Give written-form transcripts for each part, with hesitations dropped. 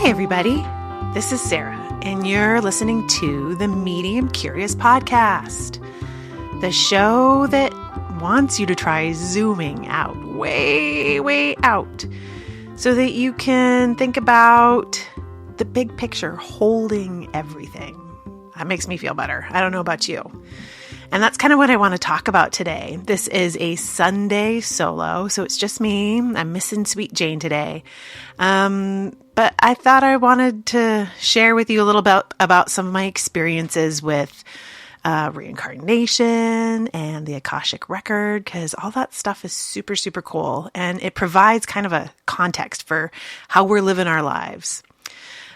Hey everybody, this is Sarah, and you're listening to the Medium Curious Podcast, the show that wants you to try zooming out, way out, so that you can think about the big picture, holding everything. That makes me feel better. I don't know about you. And that's kind of what I want to talk about today. This is a Sunday solo, so it's just me. I'm missing Sweet Jane today. But I thought I wanted to share with you a little bit about some of my experiences with Reincarnation and the Akashic Record, because all that stuff is super, super cool. And it provides kind of a context for how we're living our lives.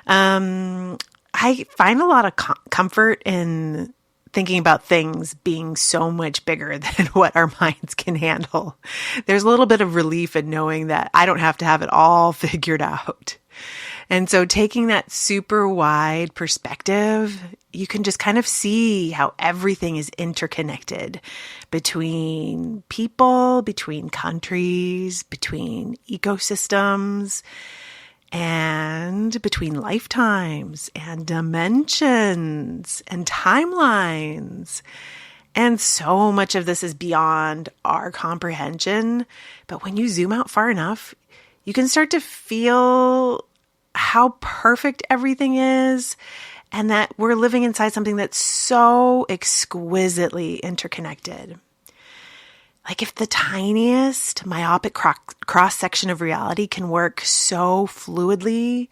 I find a lot of comfort in thinking about things being so much bigger than what our minds can handle. There's a little bit of relief in knowing that I don't have to have it all figured out. And so taking that super wide perspective, you can just kind of see how everything is interconnected between people, between countries, between ecosystems, and between lifetimes and dimensions and timelines. And so much of this is beyond our comprehension. But when you zoom out far enough, you can start to feel how perfect everything is, and that we're living inside something that's so exquisitely interconnected. Like if the tiniest myopic cross-section of reality can work so fluidly,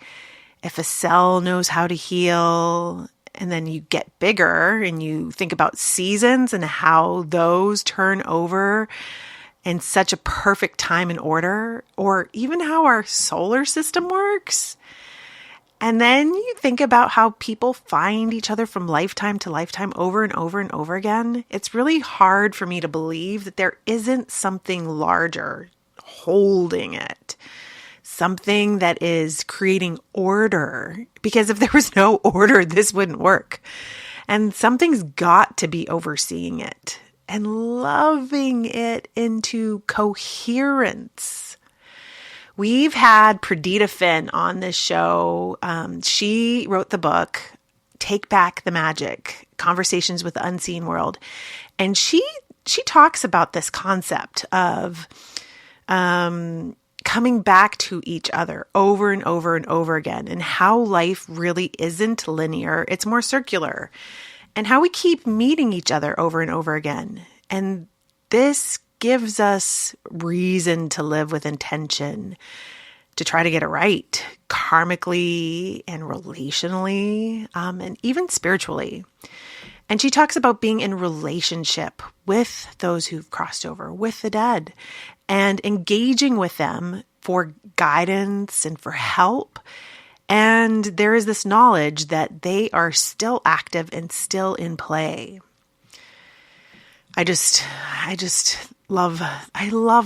if a cell knows how to heal, and then you get bigger and you think about seasons and how those turn over in such a perfect time and order, or even how our solar system works. And then you think about how people find each other from lifetime to lifetime over and over and over again. It's really hard for me to believe that there isn't something larger holding it, something that is creating order. Because if there was no order, this wouldn't work. And something's got to be overseeing it and loving it into coherence. We've had Perdita Finn on this show. She wrote the book, Take Back the Magic, Conversations with the Unseen World. And she talks about this concept of coming back to each other over and over and over again, and how life really isn't linear. It's more circular, and how we keep meeting each other over and over again. And this gives us reason to live with intention, to try to get it right, karmically and relationally, and even spiritually. And she talks about being in relationship with those who've crossed over, with the dead, and engaging with them for guidance and for help. And there is this knowledge that they are still active and still in play. I love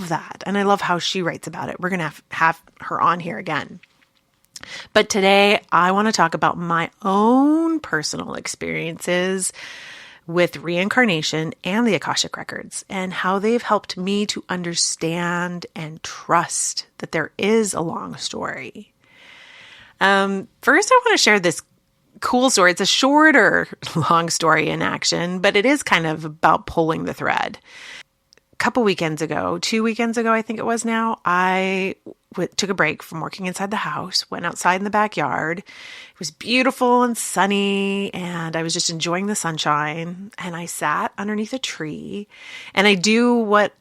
that. And I love how she writes about it. We're going to have her on here again. But today I want to talk about my own personal experiences with Reincarnation and the Akashic Records, and how they've helped me to understand and trust that there is a long story. First, I want to share this cool story. It's a shorter long story in action, but it is kind of about pulling the thread. A couple weekends ago, 2 weekends ago, I think it was now, I took a break from working inside the house, went outside in the backyard. It was beautiful and sunny, and I was just enjoying the sunshine. And I sat underneath a tree, and I do what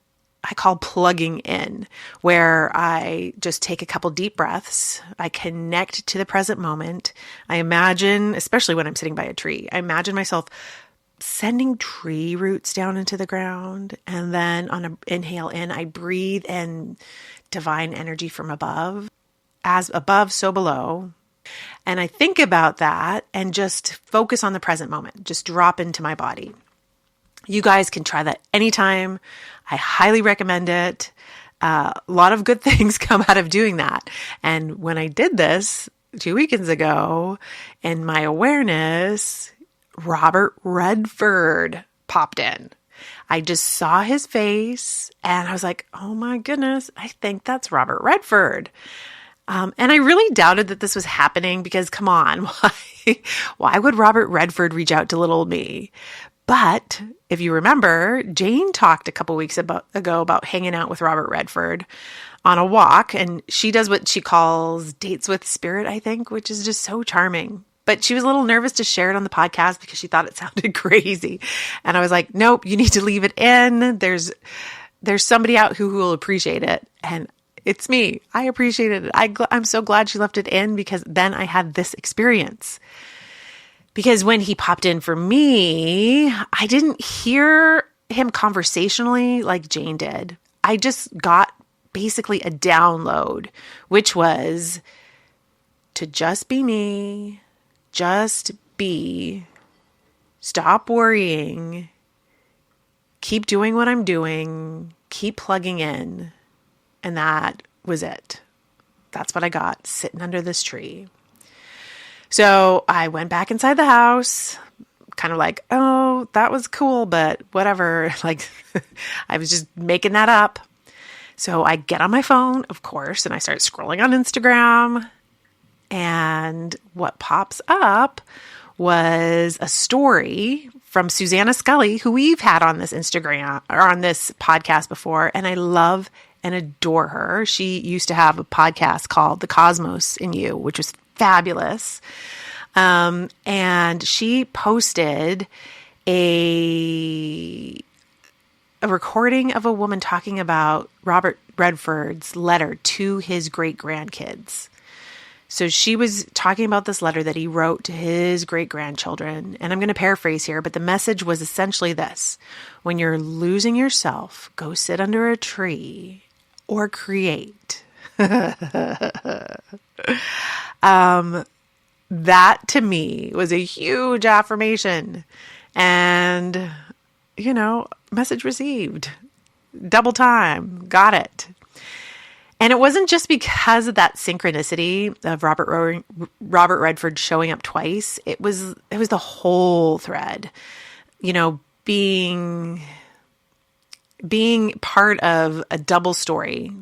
I call plugging in, where I just take a couple deep breaths. I connect to the present moment. I imagine, especially when I'm sitting by a tree, I imagine myself sending tree roots down into the ground. And then on an inhale in, I breathe in divine energy from above. As above, so below. And I think about that and just focus on the present moment. Just drop into my body. You guys can try that anytime. I highly recommend it. A lot of good things come out of doing that. And when I did this 2 weekends ago, in my awareness, Robert Redford popped in. I just saw his face and I was like, oh my goodness, I think that's Robert Redford. And I really doubted that this was happening because, come on, why would Robert Redford reach out to little me? But if you remember, Jane talked a couple weeks ago about hanging out with Robert Redford on a walk, and she does what she calls dates with spirit, I think, which is just so charming. But she was a little nervous to share it on the podcast because she thought it sounded crazy. And I was like, nope, you need to leave it in. There's somebody out who will appreciate it. And it's me. I appreciated it. I'm so glad she left it in because then I had this experience. Because when he popped in for me, I didn't hear him conversationally like Jane did. I just got basically a download, which was to just be me, just be, stop worrying, keep doing what I'm doing, keep plugging in. And that was it. That's what I got sitting under this tree. So I went back inside the house, kind of like, oh, that was cool, but whatever. Like, I was just making that up. So I get on my phone, of course, and I start scrolling on Instagram. And what pops up was a story from Susanna Scully, who we've had on this Instagram or on this podcast before. And I love and adore her. She used to have a podcast called The Cosmos in You, which was fabulous. And she posted a recording of a woman talking about Robert Redford's letter to his great-grandkids. So she was talking about this letter that he wrote to his great-grandchildren. And I'm going to paraphrase here, but the message was essentially this: when you're losing yourself, go sit under a tree or create. That to me was a huge affirmation. And, message received. Double time. Got it. And it wasn't just because of that synchronicity of Robert Redford showing up twice. It was the whole thread. Being part of a double story.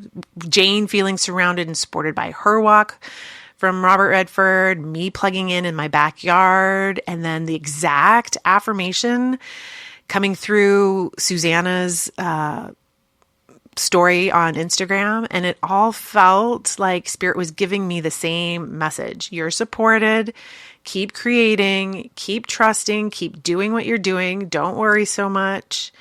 Jane feeling surrounded and supported by her walk from Robert Redford, me plugging in my backyard, and then the exact affirmation coming through Susanna's story on Instagram. And it all felt like Spirit was giving me the same message. You're supported. Keep creating, keep trusting, keep doing what you're doing. Don't worry so much.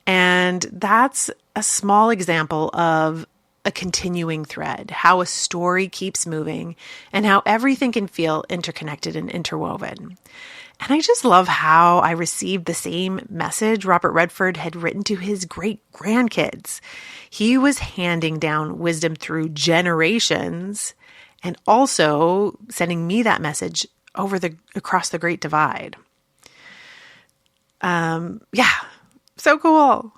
And that's a small example of a continuing thread, how a story keeps moving and how everything can feel interconnected and interwoven. And I just love how I received the same message Robert Redford had written to his great-grandkids. He was handing down wisdom through generations and also sending me that message across the Great Divide. So cool.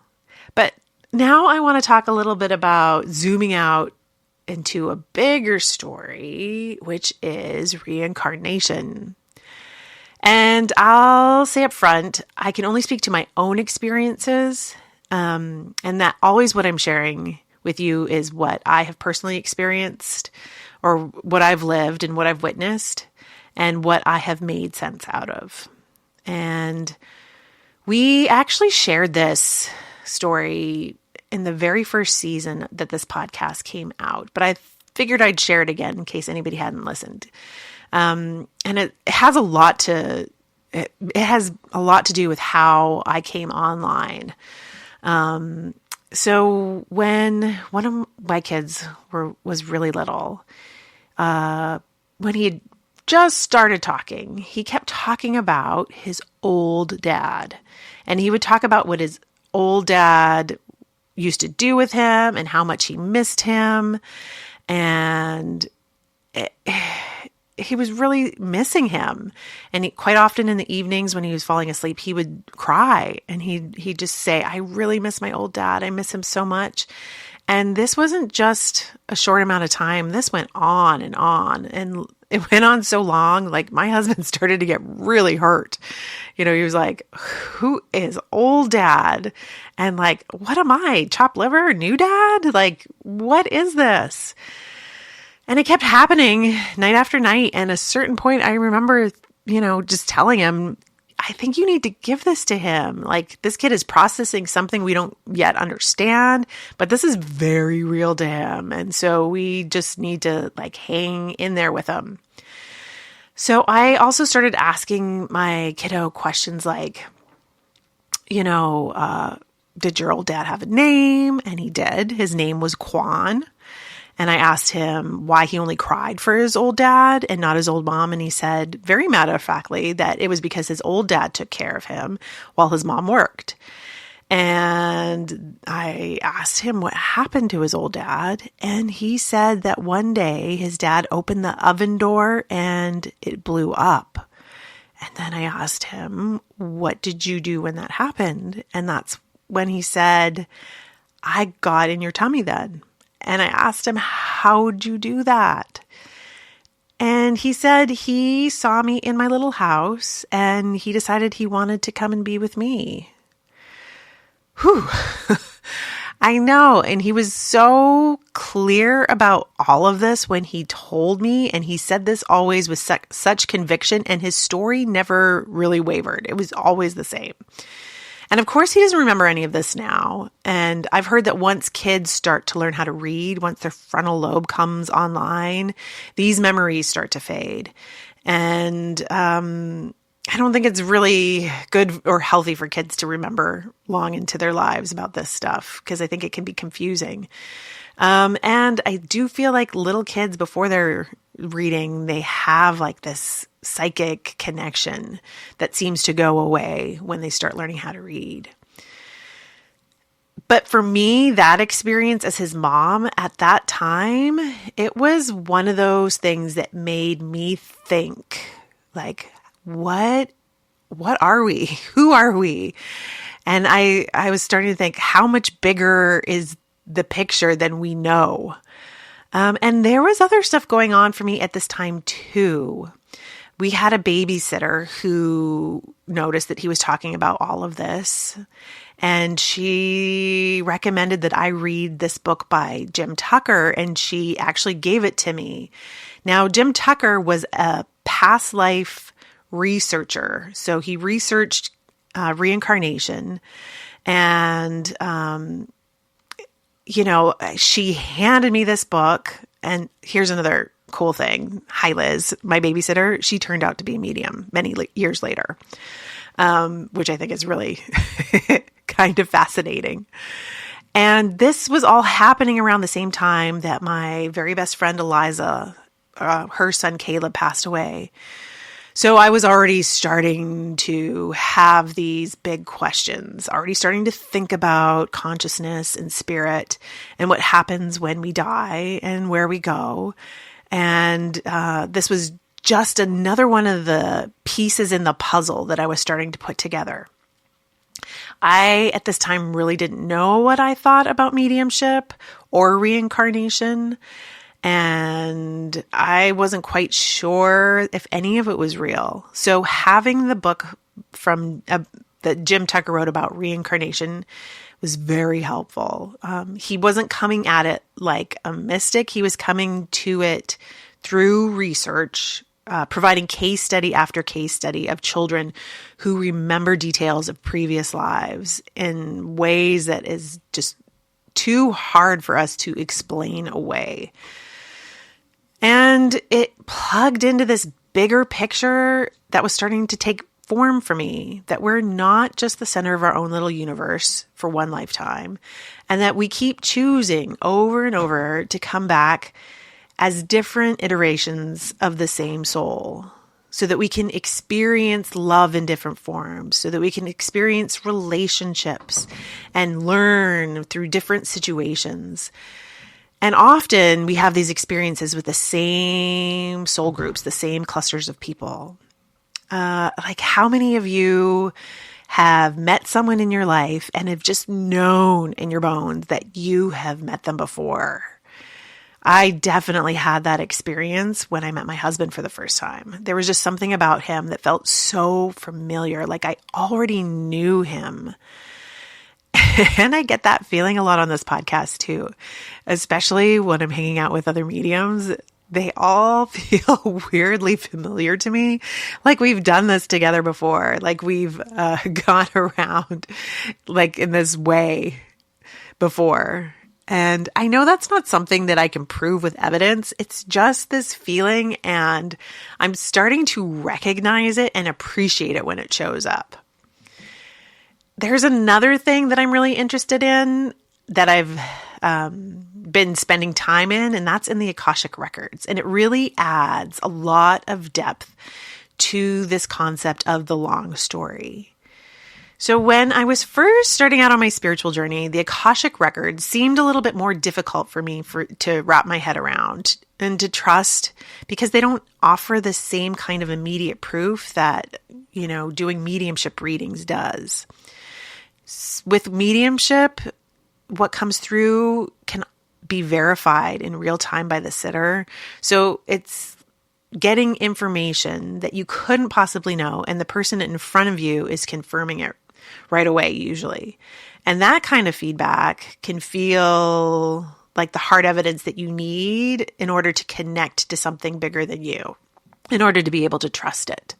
But now I want to talk a little bit about zooming out into a bigger story, which is reincarnation. And I'll say up front, I can only speak to my own experiences, and that always what I'm sharing with you is what I have personally experienced or what I've lived and what I've witnessed and what I have made sense out of. And we actually shared this story in the very first season that this podcast came out, but I figured I'd share it again in case anybody hadn't listened. And it has a lot to do with how I came online. So when one of my kids was really little, when he had just started talking, he kept talking about his old dad. And he would talk about what his old dad used to do with him and how much he missed him. And he was really missing him. And quite often in the evenings when he was falling asleep, he would cry and he'd just say, I really miss my old dad. I miss him so much. And this wasn't just a short amount of time. This went on. And it went on so long, like my husband started to get really hurt. He was like, who is old dad? And like, what am I? Chopped liver? New dad? Like, what is this? And it kept happening night after night. And at a certain point, I remember, just telling him, I think you need to give this to him. Like, this kid is processing something we don't yet understand, but this is very real to him. And so we just need to hang in there with him. So I also started asking my kiddo questions like, did your old dad have a name? And he did. His name was Quan. And I asked him why he only cried for his old dad and not his old mom. And he said very matter-of-factly that it was because his old dad took care of him while his mom worked. And I asked him what happened to his old dad. And he said that one day his dad opened the oven door and it blew up. And then I asked him, what did you do when that happened? And that's when he said, I got in your tummy then. And I asked him, how'd you do that? And he said he saw me in my little house and he decided he wanted to come and be with me. Whew. I know. And he was so clear about all of this when he told me. And he said this always with such conviction. And his story never really wavered. It was always the same. And of course, he doesn't remember any of this now. And I've heard that once kids start to learn how to read, once their frontal lobe comes online, these memories start to fade. And I don't think it's really good or healthy for kids to remember long into their lives about this stuff, because I think it can be confusing. And I do feel like little kids, before they're reading, they have this psychic connection that seems to go away when they start learning how to read. But for me, that experience as his mom at that time, it was one of those things that made me think, what are we? Who are we? And I was starting to think, how much bigger is the picture than we know? And there was other stuff going on for me at this time too. We had a babysitter who noticed that he was talking about all of this. And she recommended that I read this book by Jim Tucker, and she actually gave it to me. Now, Jim Tucker was a past life researcher. So he researched reincarnation. And, she handed me this book. And here's another cool thing. Hi, Liz, my babysitter. She turned out to be a medium many years later, which I think is really kind of fascinating. And this was all happening around the same time that my very best friend Eliza, her son Caleb, passed away. So I was already starting to have these big questions, already starting to think about consciousness and spirit and what happens when we die and where we go. And this was just another one of the pieces in the puzzle that I was starting to put together. I, at this time, really didn't know what I thought about mediumship or reincarnation. And I wasn't quite sure if any of it was real. So having the book from that Jim Tucker wrote about reincarnation was very helpful. He wasn't coming at it like a mystic. He was coming to it through research, providing case study after case study of children who remember details of previous lives in ways that is just too hard for us to explain away. And it plugged into this bigger picture that was starting to take form for me, that we're not just the center of our own little universe for one lifetime, and that we keep choosing over and over to come back as different iterations of the same soul, so that we can experience love in different forms, so that we can experience relationships and learn through different situations. And often we have these experiences with the same soul groups, the same clusters of people. How many of you have met someone in your life and have just known in your bones that you have met them before? I definitely had that experience when I met my husband for the first time. There was just something about him that felt so familiar, like I already knew him. And I get that feeling a lot on this podcast too, especially when I'm hanging out with other mediums. they all feel weirdly familiar to me. Like we've done this together before. Like we've gone around like in this way before. And I know that's not something that I can prove with evidence. It's just this feeling, and I'm starting to recognize it and appreciate it when it shows up. There's another thing that I'm really interested in that I've been spending time in, and that's in the Akashic Records. And it really adds a lot of depth to this concept of the long story. So when I was first starting out on my spiritual journey, the Akashic Records seemed a little bit more difficult for me to wrap my head around and to trust, because they don't offer the same kind of immediate proof that, doing mediumship readings does. With mediumship, what comes through can be verified in real time by the sitter. So it's getting information that you couldn't possibly know, and the person in front of you is confirming it right away, usually. And that kind of feedback can feel like the hard evidence that you need in order to connect to something bigger than you, in order to be able to trust it.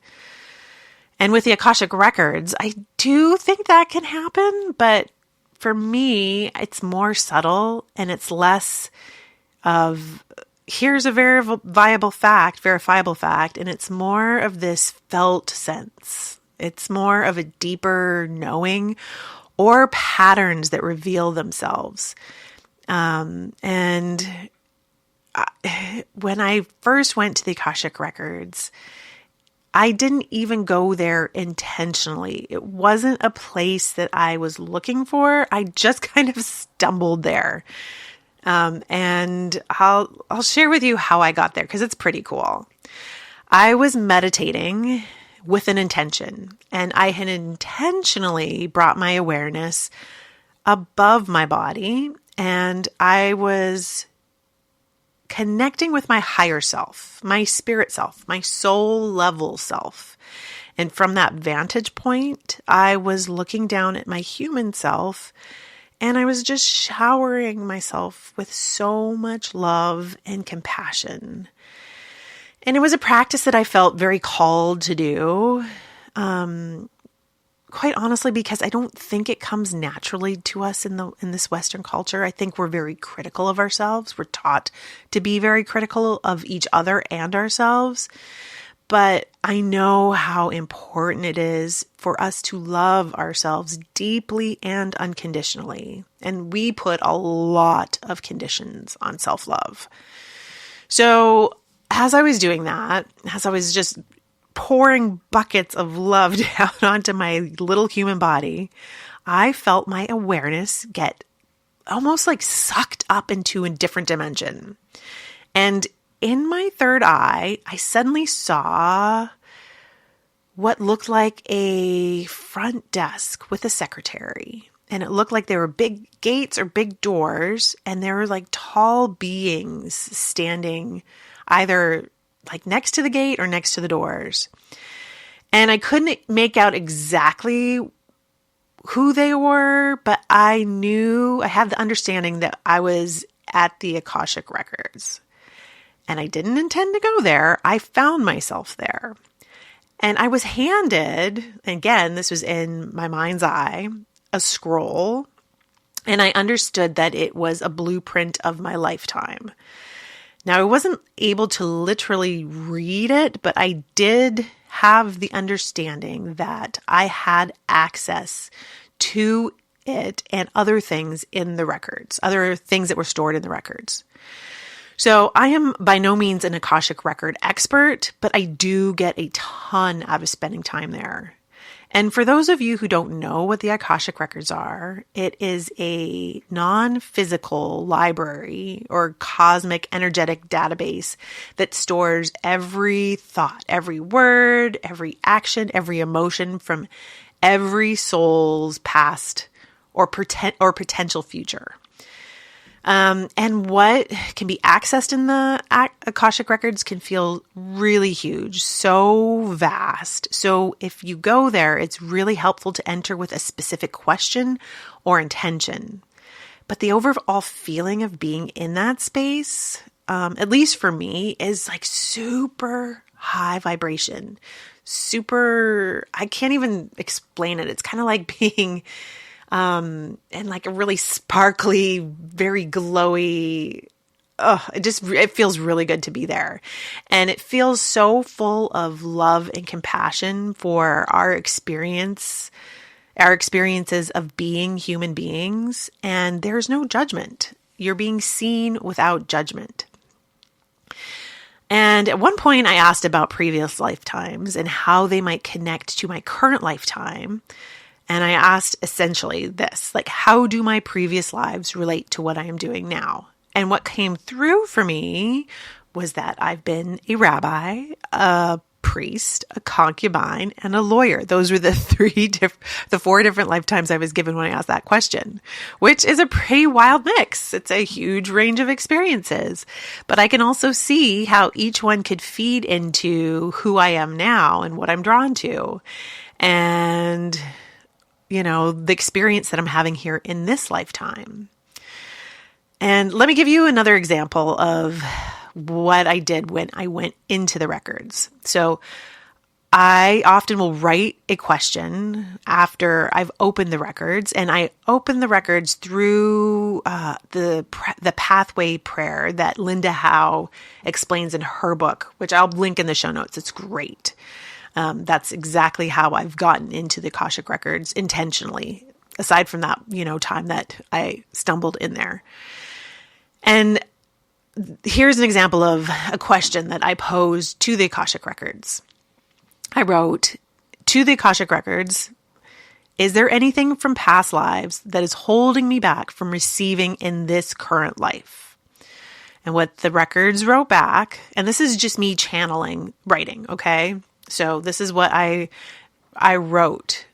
And with the Akashic Records, I do think that can happen, but for me, it's more subtle, and it's less of, here's a verifiable fact, and it's more of this felt sense. It's more of a deeper knowing or patterns that reveal themselves. And when I first went to the Akashic Records, I didn't even go there intentionally. It wasn't a place that I was looking for. I just kind of stumbled there. And I'll share with you how I got there, because it's pretty cool. I was meditating with an intention, and I had intentionally brought my awareness above my body, and I was connecting with my higher self, my spirit self, my soul level self. And from that vantage point, I was looking down at my human self, and I was just showering myself with so much love and compassion. And it was a practice that I felt very called to do, quite honestly, because I don't think it comes naturally to us in this Western culture. I think we're very critical of ourselves. We're taught to be very critical of each other and ourselves. But I know how important it is for us to love ourselves deeply and unconditionally. And we put a lot of conditions on self-love. So as I was doing that, as I was just pouring buckets of love down onto my little human body, I felt my awareness get almost like sucked up into a different dimension. And in my third eye, I suddenly saw what looked like a front desk with a secretary. And it looked like there were big gates or big doors, and there were like tall beings standing either like next to the gate or next to the doors. And I couldn't make out exactly who they were, but I had the understanding that I was at the Akashic Records. And I didn't intend to go there. I found myself there. And I was handed, again, this was in my mind's eye, a scroll. And I understood that it was a blueprint of my lifetime. Now, I wasn't able to literally read it, but I did have the understanding that I had access to it and other things in the records, other things that were stored in the records. So I am by no means an Akashic Record expert, but I do get a ton out of spending time there. And for those of you who don't know what the Akashic Records are, it is a non-physical library or cosmic energetic database that stores every thought, every word, every action, every emotion from every soul's past or potential future. And what can be accessed in the Akashic Records can feel really huge, so vast. So if you go there, it's really helpful to enter with a specific question or intention. But the overall feeling of being in that space at least for me, is like super high vibration. Super, I can't even explain it. It's kind of like being in like a really sparkly, very glowy, it feels really good to be there. And it feels so full of love and compassion for our experiences of being human beings. And there's no judgment. You're being seen without judgment. And at one point I asked about previous lifetimes and how they might connect to my current lifetime. And I asked essentially this, like, how do my previous lives relate to what I am doing now? And what came through for me was that I've been a rabbi, a priest, a concubine, and a lawyer. Those were the four different lifetimes I was given when I asked that question, which is a pretty wild mix. It's a huge range of experiences, but I can also see how each one could feed into who I am now and what I'm drawn to. And, the experience that I'm having here in this lifetime. And let me give you another example of what I did when I went into the records. So I often will write a question after I've opened the records, and I open the records through the pathway prayer that Linda Howe explains in her book, which I'll link in the show notes. It's great. That's exactly how I've gotten into the Akashic Records intentionally, aside from that, time that I stumbled in there. And here's an example of a question that I posed to the Akashic Records. I wrote, to the Akashic Records, is there anything from past lives that is holding me back from receiving in this current life? And what the records wrote back, and this is just me writing, okay? So this is what I wrote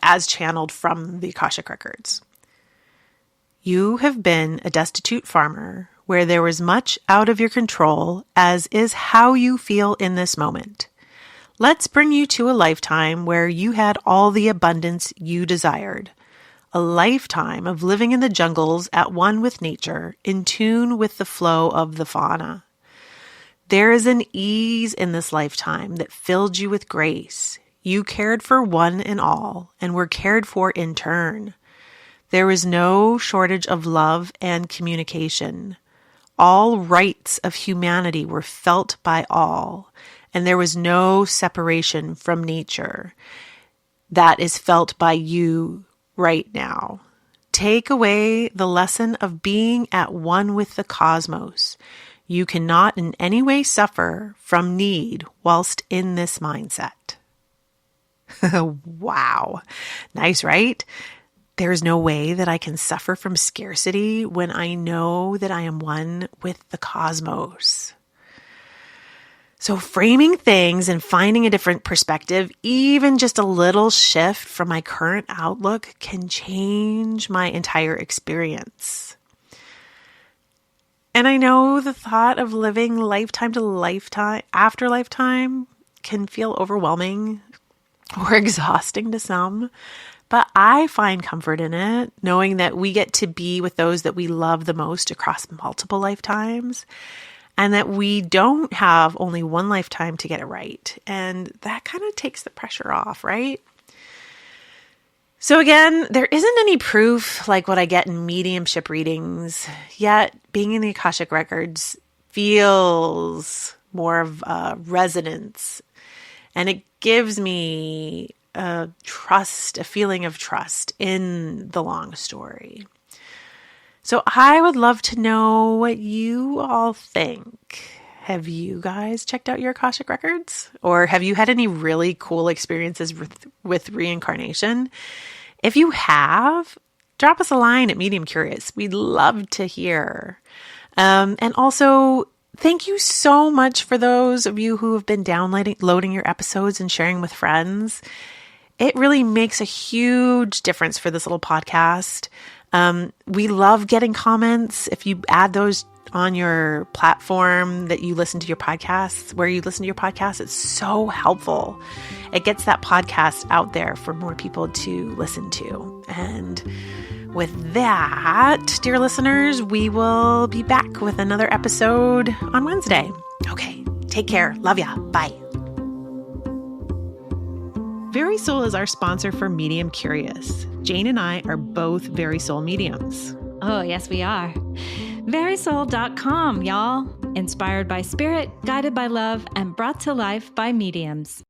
as channeled from the Akashic Records. You have been a destitute farmer where there was much out of your control, as is how you feel in this moment. Let's bring you to a lifetime where you had all the abundance you desired. A lifetime of living in the jungles at one with nature, in tune with the flow of the fauna. There is an ease in this lifetime that filled you with grace. You cared for one and all, and were cared for in turn. There was no shortage of love and communication. All rights of humanity were felt by all, and there was no separation from nature that is felt by you right now. Take away the lesson of being at one with the cosmos. You cannot in any way suffer from need whilst in this mindset. Wow. Nice, right? There's no way that I can suffer from scarcity when I know that I am one with the cosmos. So framing things and finding a different perspective, even just a little shift from my current outlook, can change my entire experience. And I know the thought of living lifetime to lifetime after lifetime can feel overwhelming or exhausting to some. But I find comfort in it, knowing that we get to be with those that we love the most across multiple lifetimes, and that we don't have only one lifetime to get it right. And that kind of takes the pressure off, right? So again, there isn't any proof like what I get in mediumship readings, yet being in the Akashic Records feels more of a resonance, and it gives me a feeling of trust in the long story. So I would love to know what you all think. Have you guys checked out your Akashic Records? Or have you had any really cool experiences with reincarnation? If you have, drop us a line at Medium Curious. We'd love to hear. And also, thank you so much for those of you who have been downloading your episodes and sharing with friends. It really makes a huge difference for this little podcast. We love getting comments. If you add those on your platform that you listen to your podcasts, where you listen to your podcasts, it's so helpful. It gets that podcast out there for more people to listen to. And With that, dear listeners, we will be back with another episode on Wednesday. Okay, take care. Love ya. Bye. Very Soul is our sponsor for Medium Curious. Jane and I are both Very Soul mediums. Oh, yes, we are. Verisoul.com, y'all. Inspired by spirit, guided by love, and brought to life by mediums.